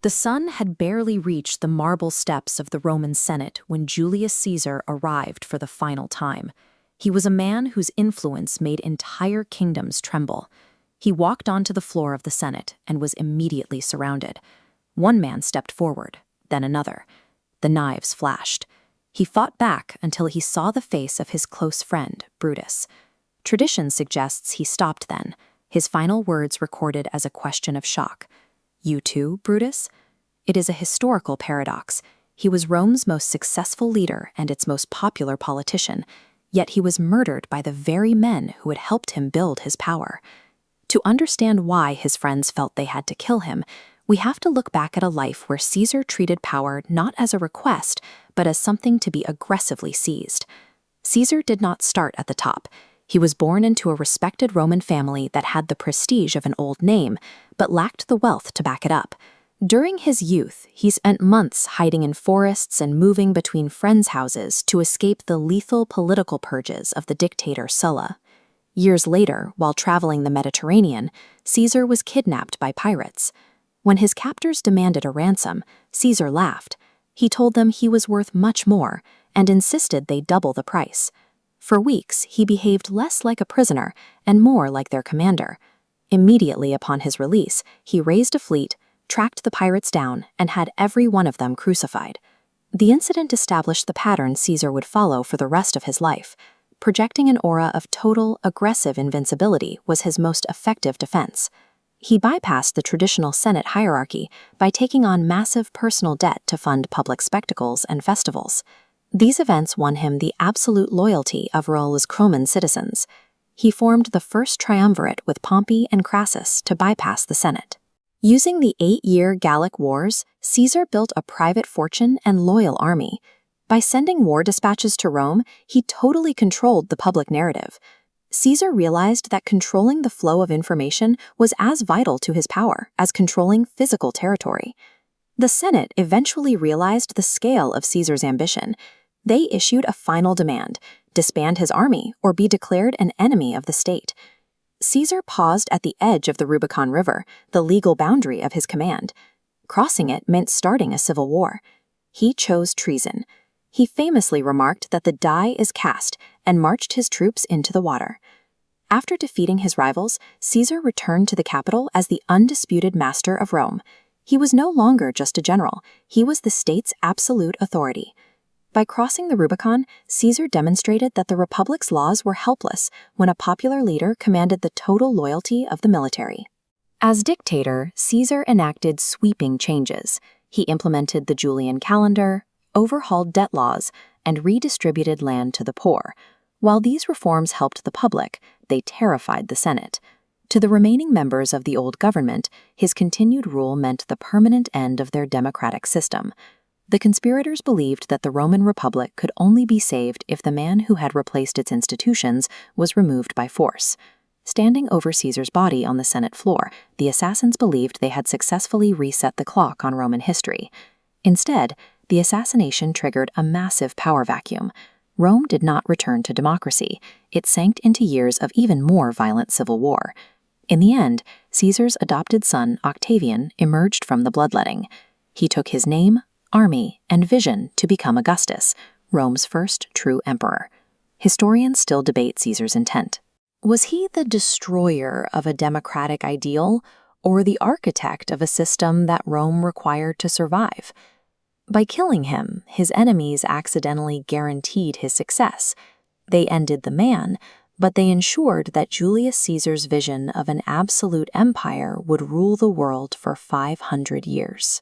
The sun had barely reached the marble steps of the Roman Senate when Julius Caesar arrived for the final time. He was a man whose influence made entire kingdoms tremble. He walked onto the floor of the Senate and was immediately surrounded. One man stepped forward, then another. The knives flashed. He fought back until he saw the face of his close friend, Brutus. Tradition suggests he stopped then, his final words recorded as a question of shock. "You too, Brutus?" It is a historical paradox. He was Rome's most successful leader and its most popular politician, yet he was murdered by the very men who had helped him build his power. To understand why his friends felt they had to kill him, we have to look back at a life where Caesar treated power not as a request, but as something to be aggressively seized. Caesar did not start at the top. He was born into a respected Roman family that had the prestige of an old name, but lacked the wealth to back it up. During his youth, he spent months hiding in forests and moving between friends' houses to escape the lethal political purges of the dictator Sulla. Years later, while traveling the Mediterranean, Caesar was kidnapped by pirates. When his captors demanded a ransom, Caesar laughed. He told them he was worth much more and insisted they double the price. For weeks, he behaved less like a prisoner and more like their commander. Immediately upon his release, he raised a fleet, tracked the pirates down, and had every one of them crucified. The incident established the pattern Caesar would follow for the rest of his life. Projecting an aura of total, aggressive invincibility was his most effective defense. He bypassed the traditional Senate hierarchy by taking on massive personal debt to fund public spectacles and festivals. These events won him the absolute loyalty of Rome's Roman citizens. He formed the first triumvirate with Pompey and Crassus to bypass the Senate. Using the 8-year Gallic Wars, Caesar built a private fortune and loyal army. By sending war dispatches to Rome, he totally controlled the public narrative. Caesar realized that controlling the flow of information was as vital to his power as controlling physical territory. The Senate eventually realized the scale of Caesar's ambition. They issued a final demand: disband his army or be declared an enemy of the state. Caesar paused at the edge of the Rubicon River, the legal boundary of his command. Crossing it meant starting a civil war. He chose treason. He famously remarked that the die is cast and marched his troops into the water. After defeating his rivals, Caesar returned to the capital as the undisputed master of Rome. He was no longer just a general. He was the state's absolute authority. By crossing the Rubicon, Caesar demonstrated that the Republic's laws were helpless when a popular leader commanded the total loyalty of the military. As dictator, Caesar enacted sweeping changes. He implemented the Julian calendar, overhauled debt laws, and redistributed land to the poor. While these reforms helped the public, they terrified the Senate. To the remaining members of the old government, his continued rule meant the permanent end of their democratic system. The conspirators believed that the Roman Republic could only be saved if the man who had replaced its institutions was removed by force. Standing over Caesar's body on the Senate floor, the assassins believed they had successfully reset the clock on Roman history. Instead, the assassination triggered a massive power vacuum. Rome did not return to democracy. It sank into years of even more violent civil war. In the end, Caesar's adopted son, Octavian, emerged from the bloodletting. He took his name, army, and vision to become Augustus, Rome's first true emperor. Historians still debate Caesar's intent. Was he the destroyer of a democratic ideal, or the architect of a system that Rome required to survive? By killing him, his enemies accidentally guaranteed his success. They ended the man, but they ensured that Julius Caesar's vision of an absolute empire would rule the world for 500 years.